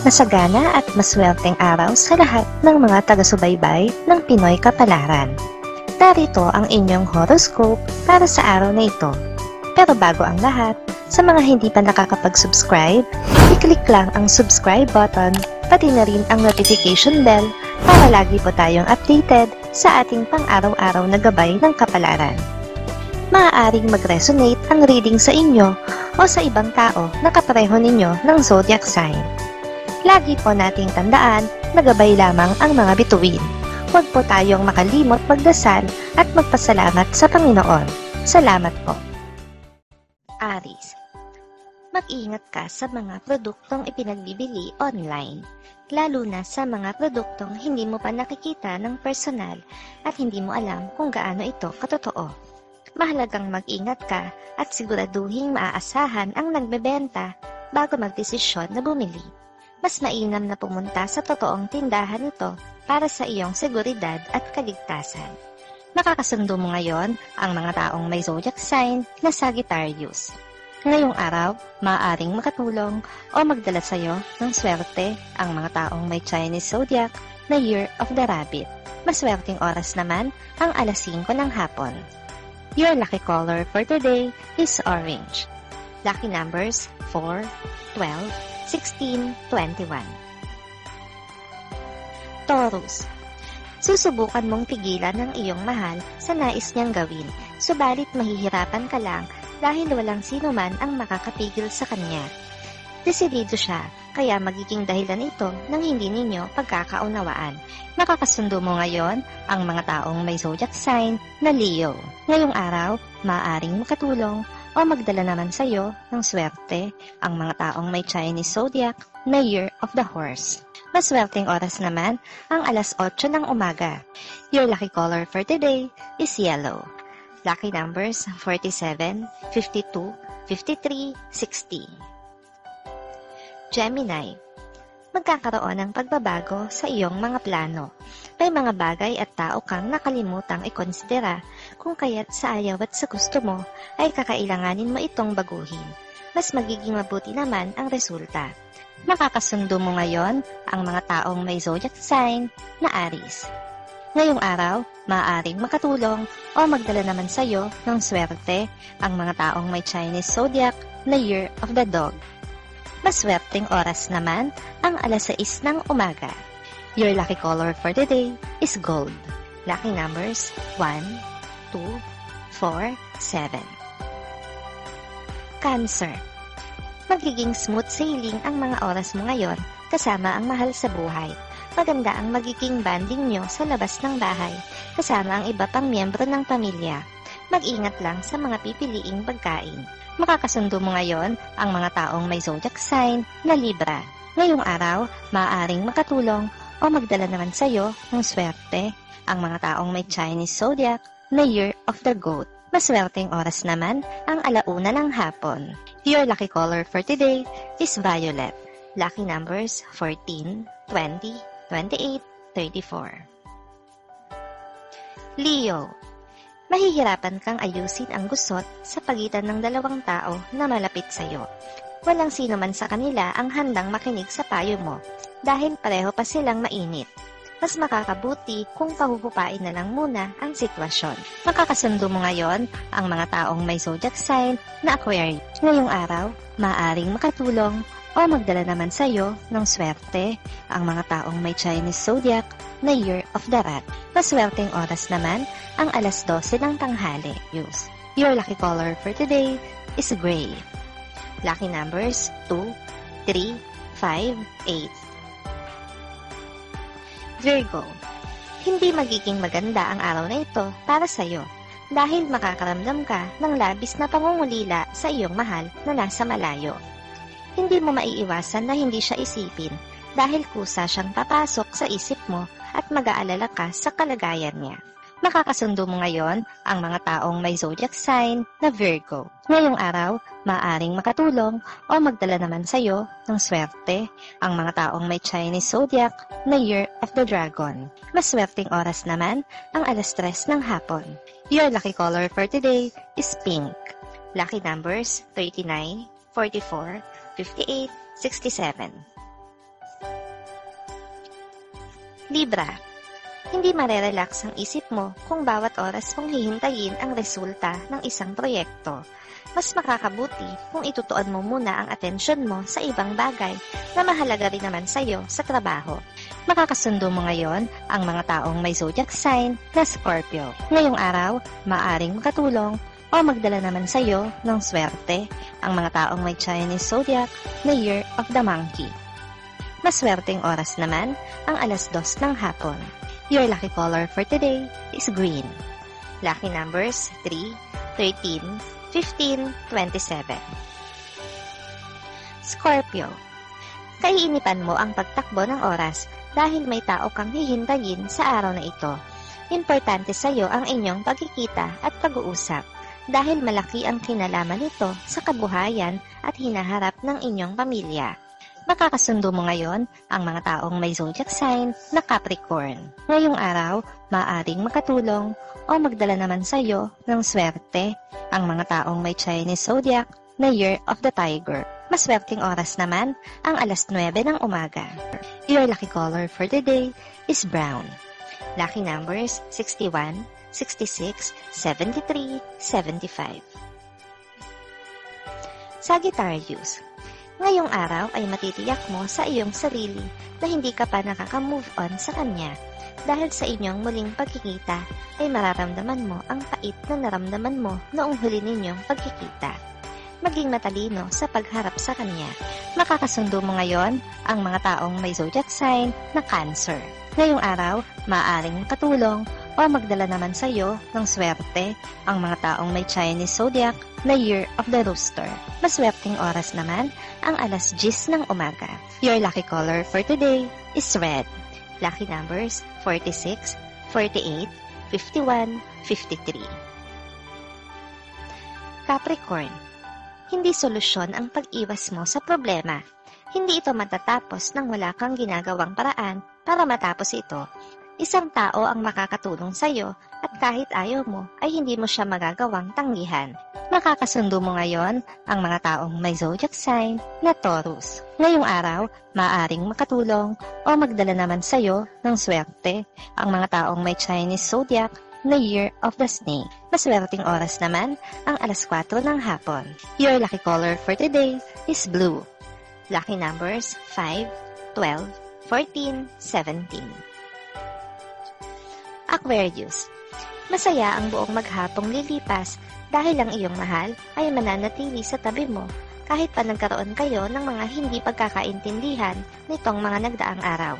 Masagana at maswerteng araw sa lahat ng mga taga-subaybay ng Pinoy Kapalaran. Narito ang inyong horoscope para sa araw na ito. Pero bago ang lahat, sa mga hindi pa nakakapag-subscribe, i-click lang ang subscribe button, pati na rin ang notification bell para lagi po tayong updated sa ating pang-araw-araw na gabay ng kapalaran. Maaaring mag-resonate ang reading sa inyo o sa ibang tao na kapareho ninyo ng zodiac sign. Lagi po nating tandaan na gabay lamang ang mga bituin. Huwag po tayong makalimot magdasal at magpasalamat sa Panginoon. Salamat po. Aries, mag-ingat ka sa mga produktong ipinagbibili online, lalo na sa mga produktong hindi mo pa nakikita ng personal at hindi mo alam kung gaano ito katotoo. Mahalagang mag-ingat ka at siguraduhing maaasahan ang nagbebenta bago magdesisyon na bumili. Mas mainam na pumunta sa totoong tindahan nito para sa iyong seguridad at kaligtasan. Makakasundo mo ngayon ang mga taong may zodiac sign na Sagittarius. Ngayong araw, maaaring makatulong o magdala sa iyo ng swerte ang mga taong may Chinese zodiac na Year of the Rabbit. Maswerteng oras naman ang alas 5 ng hapon. Your lucky color for today is orange. Lucky numbers 4, 12, 16, 21. Taurus, susubukan mong pigilan ng iyong mahal sa nais niyang gawin, subalit mahihirapan ka lang dahil walang sino man ang makakapigil sa kanya. Desidido siya, kaya magiging dahilan ito ng hindi ninyo pagkakaunawaan. Makakasundo mo ngayon ang mga taong may zodiac sign na Leo. Ngayong araw, maaaring makatulong o magdala naman sa iyo ng swerte ang mga taong may Chinese zodiac na Year of the Horse. Maswerteng oras naman ang alas 8 ng umaga. Your lucky color for today is yellow. Lucky numbers 47, 52, 53, 60. Gemini, magkakaroon ng pagbabago sa iyong mga plano. May mga bagay at tao kang nakalimutang ikonsidera kung kaya't sa ayaw at sa gusto mo ay kakailanganin mo itong baguhin. Mas magiging mabuti naman ang resulta. Makakasundo mo ngayon ang mga taong may zodiac sign na Aries. Ngayong araw, maaaring makatulong o magdala naman sa iyo ng swerte ang mga taong may Chinese zodiac na Year of the Dog. Maswerteng oras naman ang alas 6 ng umaga. Your lucky color for today is gold. Lucky numbers 1, 2, 4, 7. Cancer, magiging smooth sailing ang mga oras mo ngayon kasama ang mahal sa buhay. Maganda ang magiging banding nyo sa labas ng bahay kasama ang iba pang miyembro ng pamilya. Mag-ingat lang sa mga pipiliing pagkain. Makakasundo mo ngayon ang mga taong may zodiac sign na Libra. Ngayong araw, maaaring makatulong o magdala naman sa iyo ng swerte ang mga taong may Chinese zodiac na Year of the Goat. Maswerteng oras naman ang alauna ng hapon. Your lucky color for today is violet. Lucky numbers 14, 20, 28, 34. Leo, mahihirapan kang ayusin ang gusot sa pagitan ng dalawang tao na malapit sa iyo. Walang sino man sa kanila ang handang makinig sa payo mo dahil pareho pa silang mainit. Mas makakabuti kung pahuhupain na lang muna ang sitwasyon. Makakasundo mo ngayon ang mga taong may zodiac sign na Aquarius. Ngayong araw, maaaring makatulong o magdala naman sa iyo ng swerte ang mga taong may Chinese zodiac na Year of the Rat. Maswerteng oras naman ang alas 12 ng tanghali. Your lucky color for today is gray. Lucky numbers 2, 3, 5, 8. Virgo, hindi magiging maganda ang araw na ito para sa iyo dahil makakaramdam ka ng labis na pangungulila sa iyong mahal na nasa malayo. Hindi mo maiiwasan na hindi siya isipin dahil kusa siyang papasok sa isip mo at mag-aalala ka sa kalagayan niya. Makakasundo mo ngayon ang mga taong may zodiac sign na Virgo. Ngayong araw, maaaring makatulong o magdala naman sa iyo ng swerte ang mga taong may Chinese zodiac na Year of the Dragon. Maswerteng oras naman ang alas 3 ng hapon. Your lucky color for today is pink. Lucky numbers 39, 44, 58, 67. Libra. Hindi marerelax ang isip mo kung bawat oras mong hihintayin ang resulta ng isang proyekto. Mas makakabuti kung itutuon mo muna ang atensyon mo sa ibang bagay na mahalaga rin naman sa'yo sa trabaho. Makakasundo mo ngayon ang mga taong may zodiac sign na Scorpio. Ngayong araw, maaring makatulong o magdala naman sa'yo ng swerte ang mga taong may Chinese zodiac na Year of the Monkey. Maswerteng oras naman ang 2:00 ng hapon. Your lucky color for today is green. Lucky numbers 3, 13, 15, 27. Scorpio. Kaiinipan mo ang pagtakbo ng oras dahil may tao kang hihintayin sa araw na ito. Importante sa iyo ang inyong pagkikita at pag-uusap dahil malaki ang kinalaman nito sa kabuhayan at hinaharap ng inyong pamilya. Makakasundo mo ngayon ang mga taong may zodiac sign na Capricorn. Ngayong araw, maaaring makatulong o magdala naman sa iyo ng swerte ang mga taong may Chinese zodiac na Year of the Tiger. Maswerteng oras naman ang 9:00 ng umaga. Your lucky color for the day is brown. Lucky numbers 61, 66, 73, 75. Sagittarius. Ngayong araw ay matitiyak mo sa iyong sarili na hindi ka pa nakaka-move on sa kanya. Dahil sa inyong muling pagkikita ay mararamdaman mo ang pait na naramdaman mo noong huli ninyong pagkikita. Maging matalino sa pagharap sa kanya. Makakasundo mo ngayon ang mga taong may zodiac sign na Cancer. Ngayong araw, maaaring katulong o magdala naman sa iyo ng swerte ang mga taong may Chinese zodiac na Year of the Rooster. Maswerteng oras naman ang 10:00 ng umaga. Your lucky color for today is red. Lucky numbers 46, 48, 51, 53. Capricorn. Hindi solusyon ang pag-iwas mo sa problema. Hindi ito matatapos nang wala kang ginagawang paraan para matapos ito. Isang tao ang makakatulong sa iyo at kahit ayaw mo ay hindi mo siya magagawang tanggihan. Makakasundo mo ngayon ang mga taong may zodiac sign na Taurus. Ngayong araw, maaaring makatulong o magdala naman sa iyo ng swerte ang mga taong may Chinese zodiac na Year of the Snake. Maswerteng oras naman ang 4:00 ng hapon. Your lucky color for today is blue. Lucky numbers 5, 12, 14, 17. Aquarius. Masaya ang buong maghapong lilipas dahil ang iyong mahal ay mananatili sa tabi mo kahit pa nagkaroon kayo ng mga hindi pagkakaintindihan nitong mga nagdaang araw.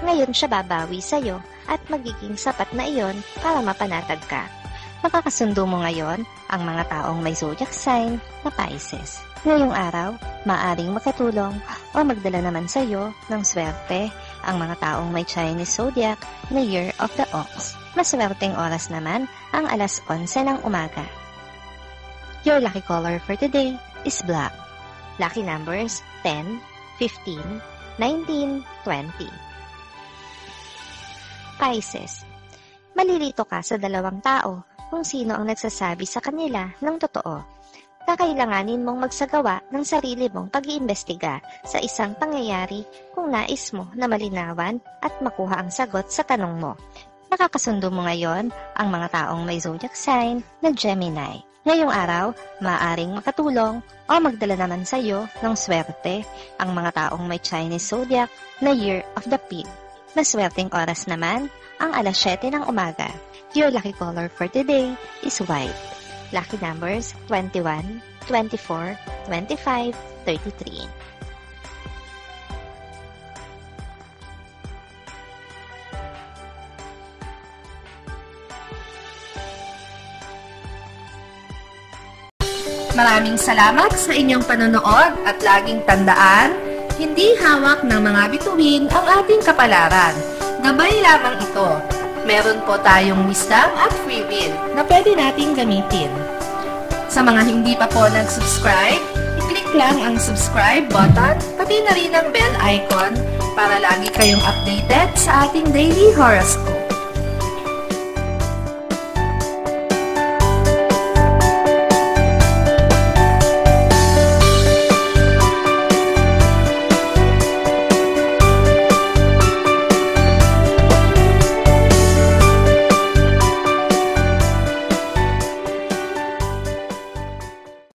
Ngayon siya babawi sa iyo at magiging sapat na iyon para mapanatag ka. Makakasundo mo ngayon ang mga taong may zodiac sign na Pisces. Ngayong araw, maaring makatulong o magdala naman sa iyo ng swerte ang mga taong may Chinese zodiac na Year of the Ox. Maswerteng oras naman ang 11:00 ng umaga. Your lucky color for today is black. Lucky numbers 10, 15, 19, 20. Pisces. Malilito ka sa dalawang tao kung sino ang nagsasabi sa kanila ng totoo. Kakailanganin mong magsagawa ng sarili mong pag-iimbestiga sa isang pangyayari kung nais mo na malinawan at makuha ang sagot sa tanong mo. Makakasundo mo ngayon ang mga taong may zodiac sign na Gemini. Ngayong araw, maaaring makatulong o magdala naman sa iyo ng swerte ang mga taong may Chinese zodiac na Year of the Pig. Maswerteng oras naman ang 7:00 ng umaga. Your lucky color for today is white. Lucky numbers 21, 24, 25, 33. Maraming salamat sa inyong panonood at laging tandaan, hindi hawak ng mga bituin ang ating kapalaran. Gabay lamang ito. Meron po tayong wisdom at free will na pwede nating gamitin. Sa mga hindi pa po nag-subscribe, i-click lang ang subscribe button, pati na rin ang bell icon para lagi kayong updated sa ating daily horoscope.